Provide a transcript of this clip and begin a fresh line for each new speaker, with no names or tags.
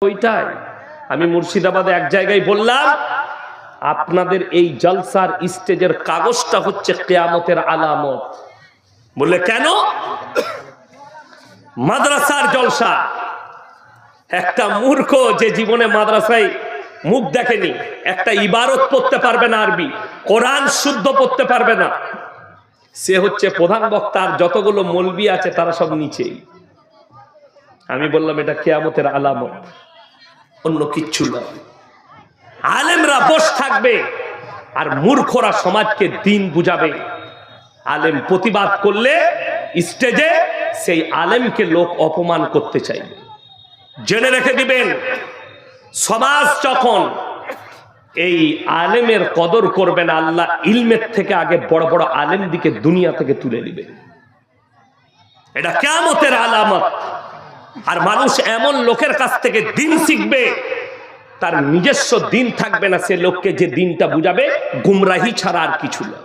ওইটাই আমি মুর্শিদাবাদে এক জায়গায় বললাম, আপনাদের এই জলসার স্টেজের কাগজটা হচ্ছে কিয়ামতের আলামত। বললে কেন? মাদ্রাসার জলসা। একটা মূর্খ যে জীবনে মাদ্রাসায় মুখ দেখেনি, একটা ইবারত পড়তে পারবে না, আরবি কোরআন শুদ্ধ পড়তে পারবে না, সে হচ্ছে প্রধান বক্তা, আর যতগুলো মৌলবি আছে তারা সব নিচেই। আমি বললাম এটা কিয়ামতের আলামত, অন্য কিচ্ছু না। আলেমরা বস থাকবে আর মূর্খরা সমাজকে দিন বুঝাবে। আলেম প্রতিবাদ করলে স্টেজে সেই আলেমকে লোক অপমান করতে চাইবে। জেনে রেখে দিবেন, সমাজ যখন এই আলেমের কদর করবে না, আল্লাহ ইলমের থেকে আগে বড় বড় আলেম দিকে দুনিয়া থেকে তুলে দিবে। এটা কিয়ামতের আলামত। আর মানুষ এমন লোকের কাছ থেকে দিন শিখবে, তার নিজস্ব দিন থাকবে না, সে লোককে যে দিনটা বুঝাবে গুমরাহি ছাড়া আর কিছু না।